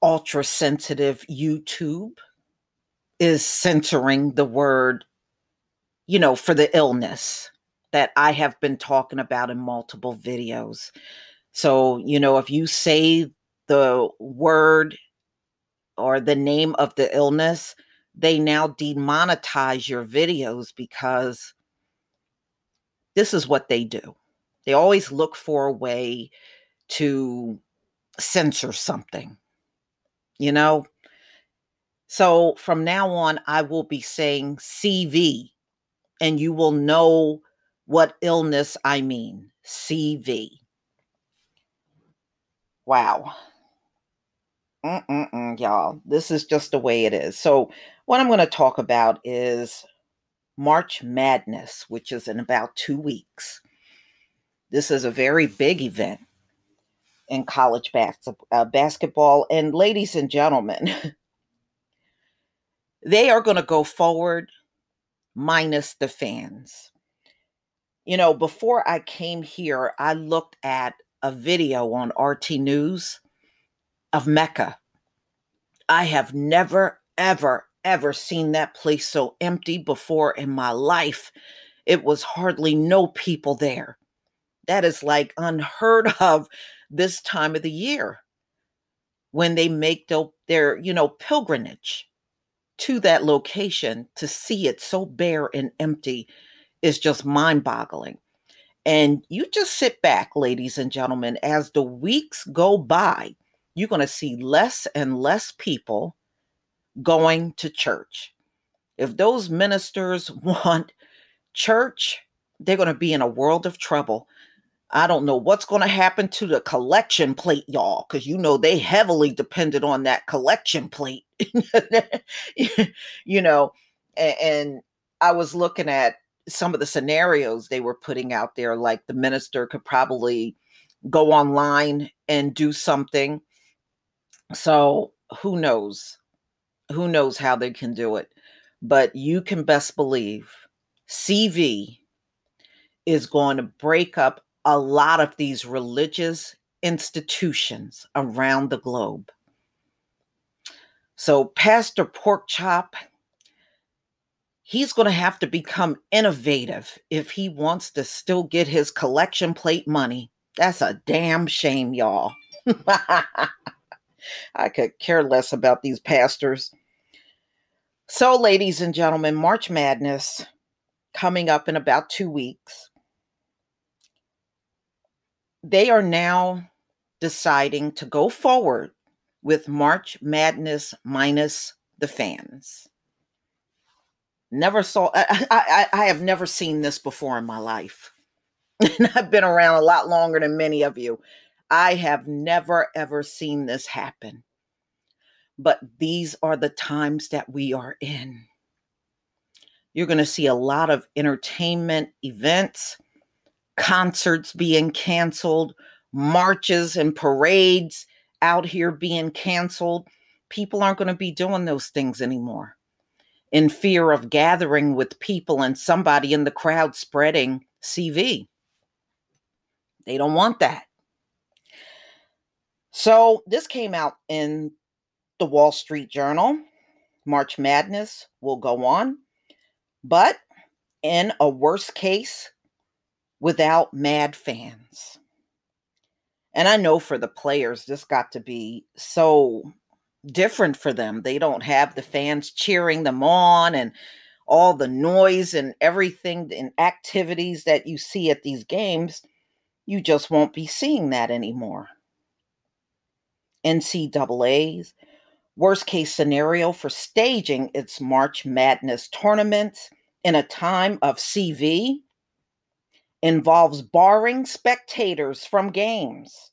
ultra sensitive YouTube is censoring the word, for the illness that I have been talking about in multiple videos. So, if you say the word or the name of the illness, they now demonetize your videos because this is what they do. They always look for a way to censor something, you know? So from now on, I will be saying CV, and you will know what illness I mean. CV. Wow. Y'all. This is just the way it is. So what I'm going to talk about is March Madness, which is in about 2 weeks. This is a very big event in college basketball. And ladies and gentlemen, they are going to go forward minus the fans. Before I came here, I looked at a video on RT News of Mecca. I have never, ever, ever seen that place so empty before in my life. It was hardly no people there. That is like unheard of this time of the year when they make their pilgrimage to that location. To see it so bare and empty is just mind-boggling. And you just sit back, ladies and gentlemen, as the weeks go by, you're going to see less and less people going to church. If those ministers want church, they're going to be in a world of trouble. I don't know what's going to happen to the collection plate, y'all, because they heavily depended on that collection plate. And I was looking at some of the scenarios they were putting out there, like the minister could probably go online and do something. So who knows? Who knows how they can do it? But you can best believe CV is going to break up a lot of these religious institutions around the globe. So Pastor Porkchop, he's going to have to become innovative if he wants to still get his collection plate money. That's a damn shame, y'all. I could care less about these pastors. So, ladies and gentlemen, March Madness coming up in about 2 weeks. They are now deciding to go forward with March Madness minus the fans. I have never seen this before in my life. And I've been around a lot longer than many of you. I have never, ever seen this happen. But these are the times that we are in. You're going to see a lot of entertainment events, concerts being canceled, marches and parades out here being canceled. People aren't going to be doing those things anymore in fear of gathering with people and somebody in the crowd spreading CV. They don't want that. So this came out in the Wall Street Journal. March Madness will go on, but in a worst case, without mad fans. And I know for the players, this got to be so different for them. They don't have the fans cheering them on and all the noise and everything and activities that you see at these games. You just won't be seeing that anymore. NCAA's worst case scenario for staging its March Madness tournament in a time of CV involves barring spectators from games,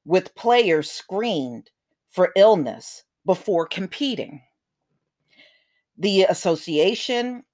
with players screened for illness before competing. The association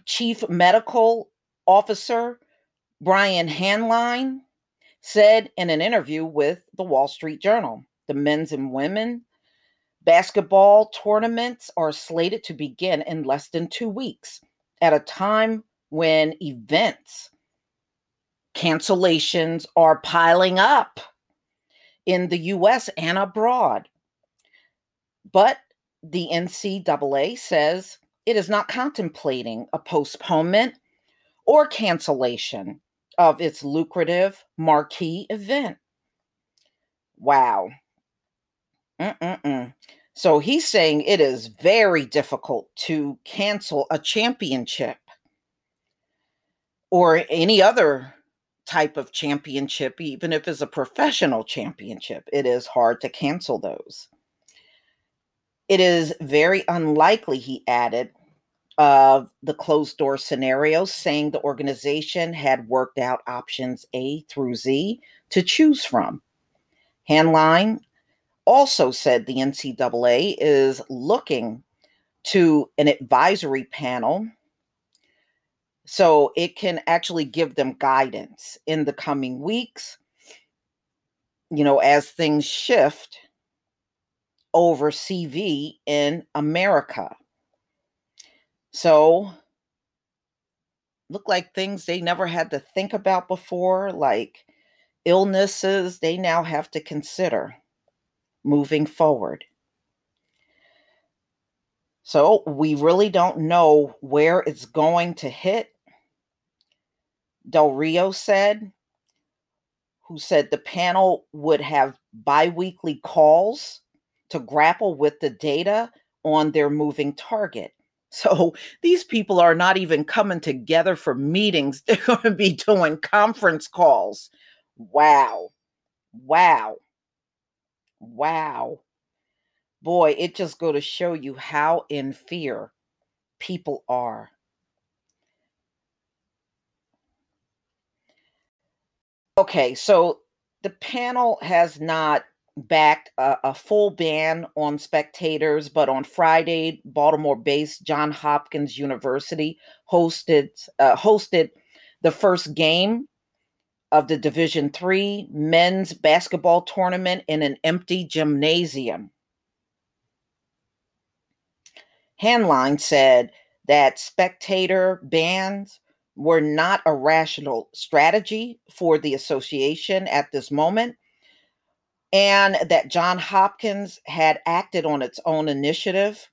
chief medical officer, Brian Hanline, said in an interview with the Wall Street Journal, the men's and women basketball tournaments are slated to begin in less than 2 weeks at a time when events cancellations are piling up. in the US and abroad. But the NCAA says it is not contemplating a postponement or cancellation of its lucrative marquee event. Wow. Mm-mm-mm. So he's saying it is very difficult to cancel a championship or any other type of championship, even if it's a professional championship. It is hard to cancel those. It is very unlikely, he added, of the closed door scenario, saying the organization had worked out options A through Z to choose from. Handline also said the NCAA is looking to an advisory panel so it can actually give them guidance in the coming weeks, as things shift over CV in America. So, look like things they never had to think about before, like illnesses, they now have to consider moving forward. So, we really don't know where it's going to hit. Del Rio said, who said the panel would have biweekly calls to grapple with the data on their moving target. So these people are not even coming together for meetings. They're going to be doing conference calls. Wow. Wow. Wow. Boy, it just go to show you how in fear people are. Okay, so the panel has not backed a full ban on spectators, but on Friday, Baltimore-based Johns Hopkins University hosted the first game of the Division III men's basketball tournament in an empty gymnasium. Handline said that spectator bans were not a rational strategy for the association at this moment, and that Johns Hopkins had acted on its own initiative.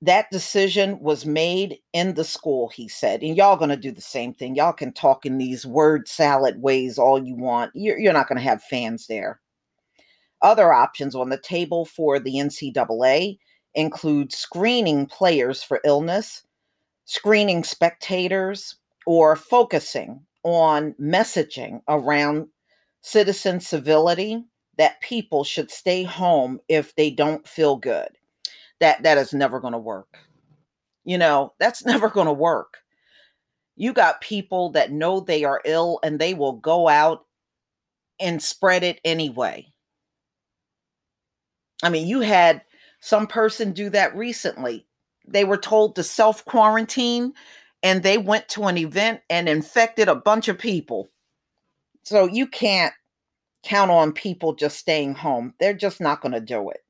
That decision was made in the school, he said. And y'all going to do the same thing. Y'all can talk in these word salad ways all you want. You're not going to have fans there. Other options on the table for the NCAA include screening players for illness, screening spectators, or focusing on messaging around citizen civility, that people should stay home if they don't feel good. That is never going to work. That's never going to work. You got people that know they are ill and they will go out and spread it anyway. I mean, you had some person do that recently. They were told to self quarantine and they went to an event and infected a bunch of people. So you can't count on people just staying home. They're just not going to do it.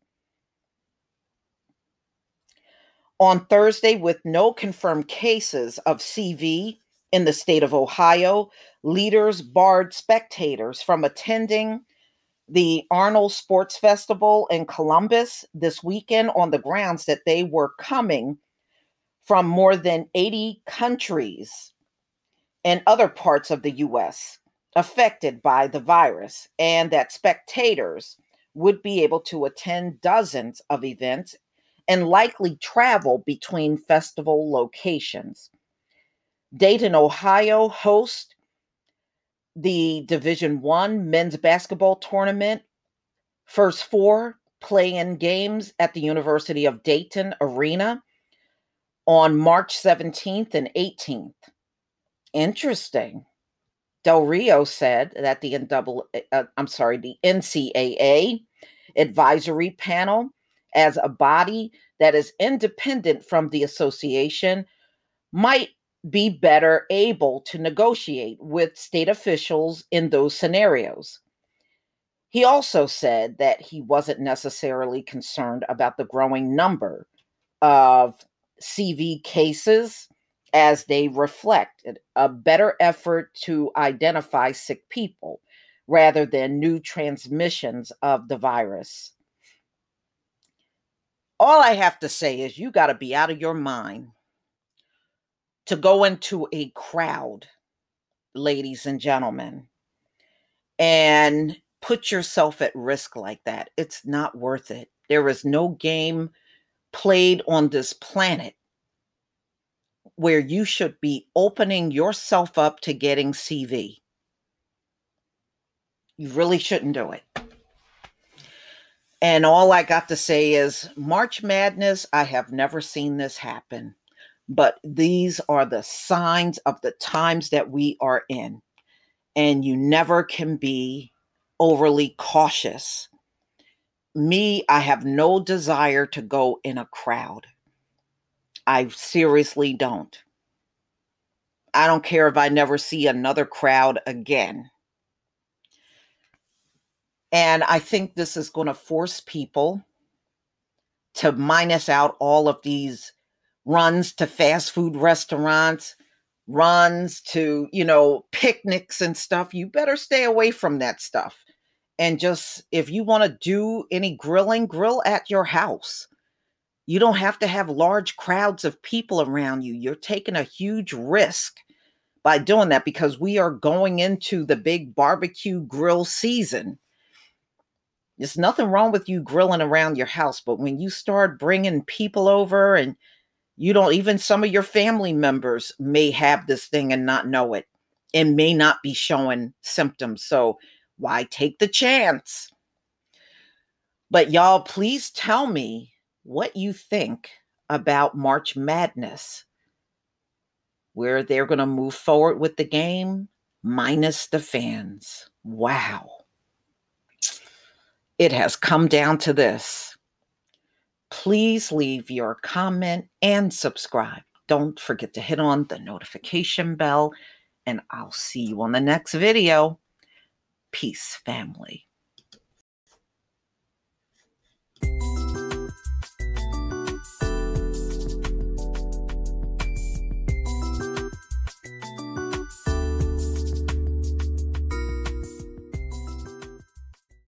On Thursday, with no confirmed cases of CV in the state of Ohio, leaders barred spectators from attending the Arnold Sports Festival in Columbus this weekend on the grounds that they were coming from more than 80 countries and other parts of the US affected by the virus, and that spectators would be able to attend dozens of events and likely travel between festival locations. Dayton, Ohio hosts the Division One men's basketball tournament. First four play-in games at the University of Dayton Arena on March 17th and 18th. Interesting. Del Rio said that the NCAA advisory panel, as a body that is independent from the association, might be better able to negotiate with state officials in those scenarios. He also said that he wasn't necessarily concerned about the growing number of CV cases, as they reflected a better effort to identify sick people rather than new transmissions of the virus. All I have to say is you got to be out of your mind to go into a crowd, ladies and gentlemen, and put yourself at risk like that. It's not worth it. There is no game played on this planet where you should be opening yourself up to getting CV. You really shouldn't do it. And all I got to say is March Madness, I have never seen this happen. But these are the signs of the times that we are in. And you never can be overly cautious. Me, I have no desire to go in a crowd. I seriously don't. I don't care if I never see another crowd again. And I think this is going to force people to minus out all of these runs to fast food restaurants, runs to, picnics and stuff. You better stay away from that stuff. And just, if you want to do any grilling, grill at your house. You don't have to have large crowds of people around you. You're taking a huge risk by doing that because we are going into the big barbecue grill season. There's nothing wrong with you grilling around your house, but when you start bringing people over and even some of your family members may have this thing and not know it and may not be showing symptoms. So why take the chance? But y'all, please tell me what you think about March Madness, where they're going to move forward with the game minus the fans. Wow. It has come down to this. Please leave your comment and subscribe. Don't forget to hit on the notification bell, and I'll see you on the next video. Peace, family.